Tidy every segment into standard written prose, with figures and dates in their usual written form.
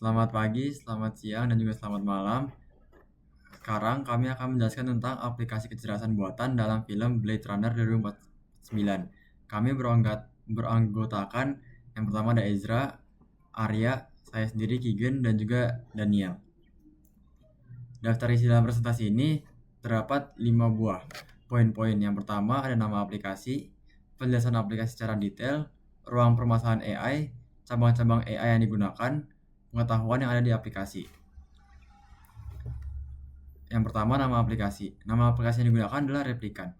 Selamat pagi, selamat siang, dan juga selamat malam. Sekarang kami akan menjelaskan tentang aplikasi kecerdasan buatan dalam film Blade Runner 2049. Kami beranggotakan yang pertama ada Ezra, Arya, saya sendiri Kigen, dan juga Daniel. Daftar isi dalam presentasi ini terdapat 5 buah poin-poin. Yang pertama ada nama aplikasi, penjelasan aplikasi secara detail, ruang permasalahan AI, cabang-cabang AI yang digunakan, pengetahuan yang ada di aplikasi. Yang pertama, nama aplikasi. Nama aplikasi yang digunakan adalah Replikan.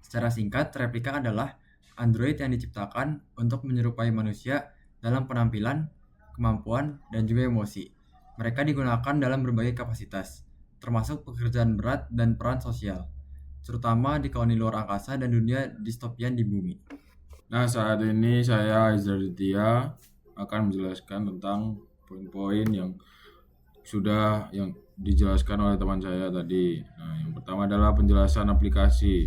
Secara singkat, Replikan adalah Android yang diciptakan untuk menyerupai manusia dalam penampilan, kemampuan, dan juga emosi. Mereka digunakan dalam berbagai kapasitas, termasuk pekerjaan berat dan peran sosial, terutama di koloni luar angkasa dan dunia distopian di bumi. Nah, saat ini saya Izar Ditya akan menjelaskan tentang poin-poin yang dijelaskan oleh teman saya tadi. Nah, yang pertama adalah penjelasan aplikasi.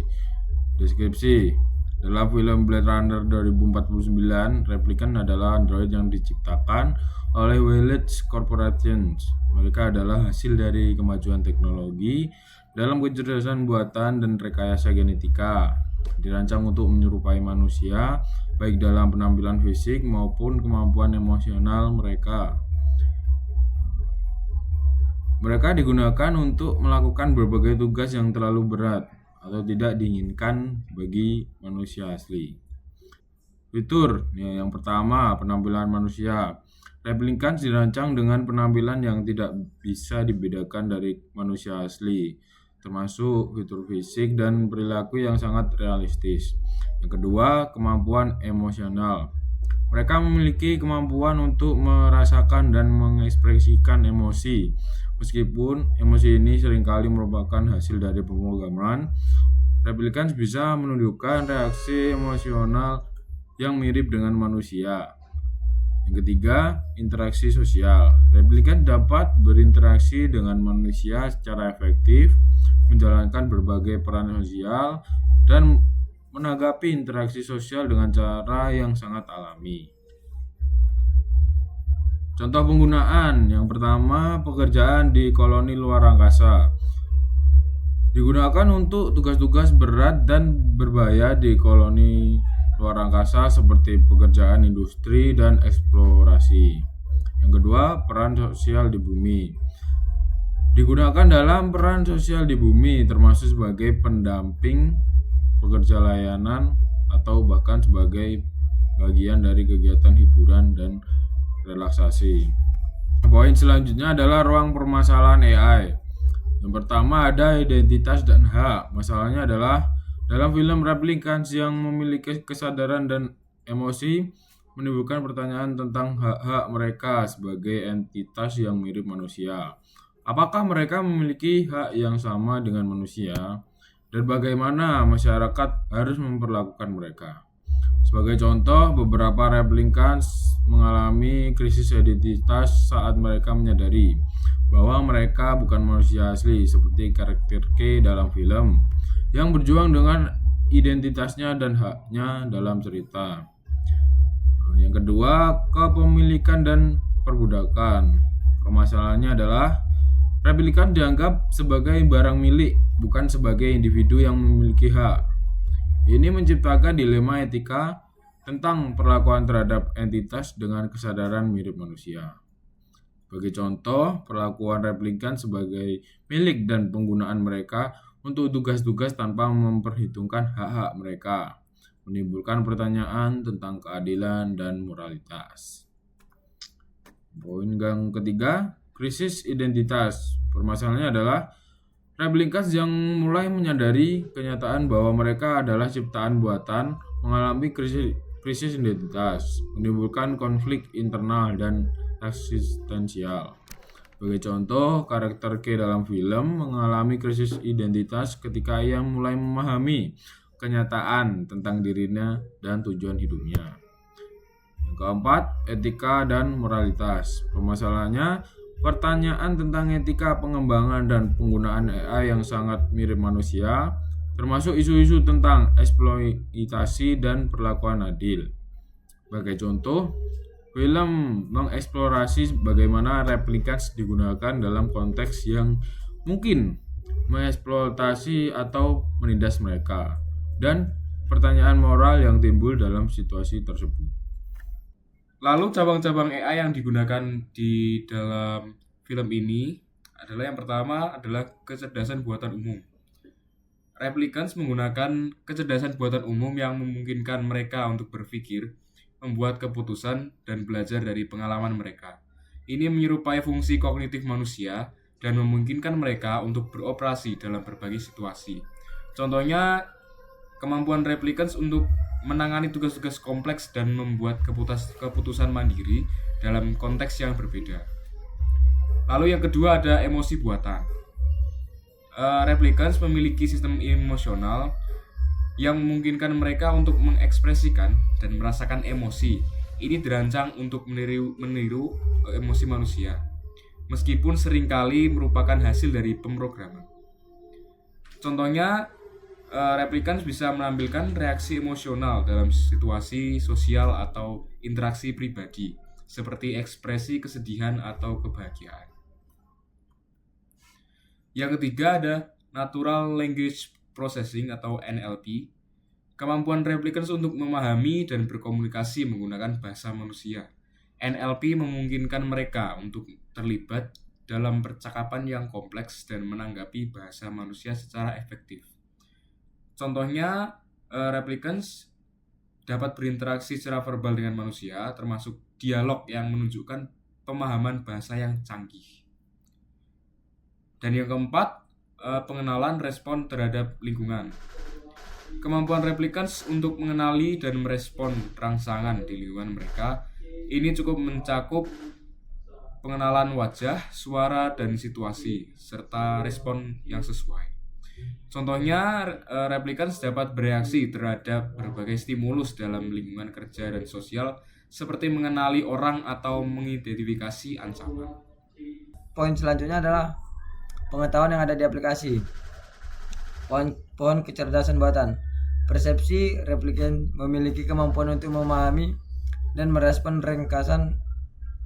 Deskripsi. Dalam film Blade Runner 2049, Replikan adalah android yang diciptakan oleh Wellets Corporation. Mereka adalah hasil dari kemajuan teknologi dalam kecerdasan buatan dan rekayasa genetika. Dirancang untuk menyerupai manusia, baik dalam penampilan fisik maupun kemampuan emosional mereka. Mereka digunakan untuk melakukan berbagai tugas yang terlalu berat atau tidak diinginkan bagi manusia asli. Fitur yang pertama, penampilan manusia. Replikan dirancang dengan penampilan yang tidak bisa dibedakan dari manusia asli, termasuk fitur fisik dan perilaku yang sangat realistis. Yang kedua, kemampuan emosional. Mereka memiliki kemampuan untuk merasakan dan mengekspresikan emosi. Meskipun emosi ini seringkali merupakan hasil dari pemrograman, Replicants bisa menunjukkan reaksi emosional yang mirip dengan manusia. Yang ketiga, interaksi sosial. Replicant dapat berinteraksi dengan manusia secara efektif, menjalankan berbagai peran sosial, dan menanggapi interaksi sosial dengan cara yang sangat alami. Contoh penggunaan. Yang pertama, pekerjaan di koloni luar angkasa. Digunakan untuk tugas-tugas berat dan berbahaya di koloni luar angkasa seperti pekerjaan industri dan eksplorasi. Yang kedua, peran sosial di bumi. Digunakan dalam peran sosial di bumi, termasuk sebagai pendamping, pekerja layanan, atau bahkan sebagai bagian dari kegiatan hiburan dan relaksasi. Poin selanjutnya adalah ruang permasalahan AI. Yang pertama ada identitas dan hak. Masalahnya adalah dalam film Replicants yang memiliki kesadaran dan emosi menimbulkan pertanyaan tentang hak-hak mereka sebagai entitas yang mirip manusia. Apakah mereka memiliki hak yang sama dengan manusia? Dan bagaimana masyarakat harus memperlakukan mereka? Sebagai contoh, beberapa replicants mengalami krisis identitas saat mereka menyadari bahwa mereka bukan manusia asli seperti karakter K dalam film yang berjuang dengan identitasnya dan haknya dalam cerita. Yang kedua, kepemilikan dan perbudakan. Permasalahannya adalah replikan dianggap sebagai barang milik, bukan sebagai individu yang memiliki hak. Ini menciptakan dilema etika tentang perlakuan terhadap entitas dengan kesadaran mirip manusia. Bagi contoh, perlakuan replikan sebagai milik dan penggunaan mereka untuk tugas-tugas tanpa memperhitungkan hak-hak mereka menimbulkan pertanyaan tentang keadilan dan moralitas. Poin yang ketiga, krisis identitas. Permasalahannya adalah replicants yang mulai menyadari kenyataan bahwa mereka adalah ciptaan buatan mengalami krisis identitas, menimbulkan konflik internal dan eksistensial. Sebagai contoh, karakter K dalam film mengalami krisis identitas ketika ia mulai memahami kenyataan tentang dirinya dan tujuan hidupnya. Yang keempat, etika dan moralitas. Permasalahannya, pertanyaan tentang etika pengembangan dan penggunaan AI yang sangat mirip manusia, termasuk isu-isu tentang eksploitasi dan perlakuan adil. Sebagai contoh, Film mengeksplorasi bagaimana replicants digunakan dalam konteks yang mungkin mengeksploitasi atau menindas mereka, dan pertanyaan moral yang timbul dalam situasi tersebut. Lalu cabang-cabang AI yang digunakan di dalam film ini adalah yang pertama adalah kecerdasan buatan umum. Replicants menggunakan kecerdasan buatan umum yang memungkinkan mereka untuk berpikir, membuat keputusan, dan belajar dari pengalaman mereka. Ini menyerupai fungsi kognitif manusia dan memungkinkan mereka untuk beroperasi dalam berbagai situasi. Contohnya, kemampuan replicants untuk menangani tugas-tugas kompleks dan membuat keputusan mandiri dalam konteks yang berbeda. Lalu yang kedua ada emosi buatan. Replicants memiliki sistem emosional yang memungkinkan mereka untuk mengekspresikan dan merasakan emosi. Ini dirancang untuk meniru emosi manusia, meskipun seringkali merupakan hasil dari pemrograman. Contohnya, replicants bisa menampilkan reaksi emosional dalam situasi sosial atau interaksi pribadi, seperti ekspresi kesedihan atau kebahagiaan. Yang ketiga ada Natural Language Processing atau NLP. Kemampuan replicants untuk memahami dan berkomunikasi menggunakan bahasa manusia. NLP memungkinkan mereka untuk terlibat dalam percakapan yang kompleks dan menanggapi bahasa manusia secara efektif. Contohnya, replicants dapat berinteraksi secara verbal dengan manusia, termasuk dialog yang menunjukkan pemahaman bahasa yang canggih. Dan yang keempat, pengenalan respon terhadap lingkungan. Kemampuan replicants untuk mengenali dan merespon rangsangan di lingkungan mereka ini cukup mencakup pengenalan wajah, suara, dan situasi, serta respon yang sesuai. Contohnya, replicants dapat bereaksi terhadap berbagai stimulus dalam lingkungan kerja dan sosial, seperti mengenali orang atau mengidentifikasi ancaman. Poin selanjutnya adalah pengetahuan yang ada di aplikasi. Poin kecerdasan buatan. Persepsi replicant memiliki kemampuan untuk memahami dan merespon ringkasan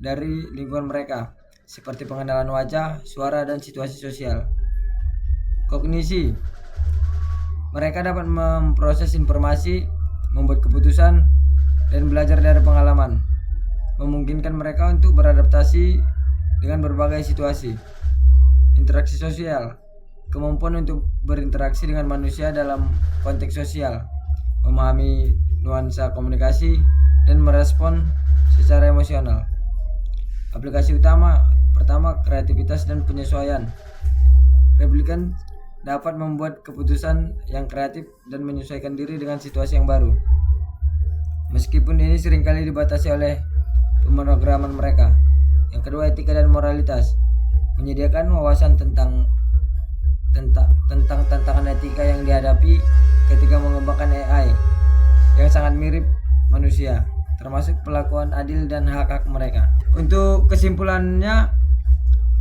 dari lingkungan mereka, seperti pengenalan wajah, suara, dan situasi sosial. Kognisi. Mereka dapat memproses informasi, membuat keputusan, dan belajar dari pengalaman, memungkinkan mereka untuk beradaptasi dengan berbagai situasi. Interaksi sosial. Kemampuan untuk berinteraksi dengan manusia dalam konteks sosial, memahami nuansa komunikasi, dan merespon secara emosional. Aplikasi utama. Pertama, kreativitas dan penyesuaian. Replicant dapat membuat keputusan yang kreatif dan menyesuaikan diri dengan situasi yang baru, meskipun ini seringkali dibatasi oleh pemrograman mereka. Yang kedua, etika dan moralitas. Menyediakan wawasan tentang tantangan etika yang dihadapi ketika mengembangkan AI yang sangat mirip manusia, termasuk perlakuan adil dan hak-hak mereka. Untuk kesimpulannya,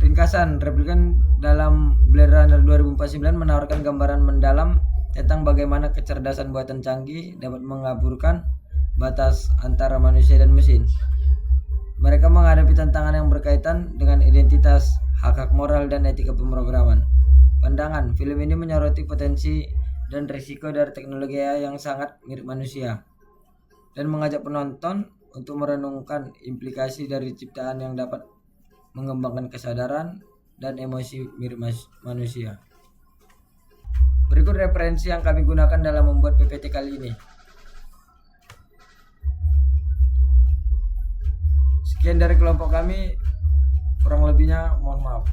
ringkasan, replicant dalam Blade Runner 2049 menawarkan gambaran mendalam tentang bagaimana kecerdasan buatan canggih dapat mengaburkan batas antara manusia dan mesin. Mereka menghadapi tantangan yang berkaitan dengan identitas, hak-hak moral, dan etika pemrograman. Pandangan, film ini menyoroti potensi dan risiko dari teknologi AI yang sangat mirip manusia, dan mengajak penonton untuk merenungkan implikasi dari ciptaan yang dapat mengembangkan kesadaran dan emosi mirip manusia. Berikut referensi yang kami gunakan dalam membuat PPT kali ini. Sekian dari kelompok kami, kurang lebihnya mohon maaf.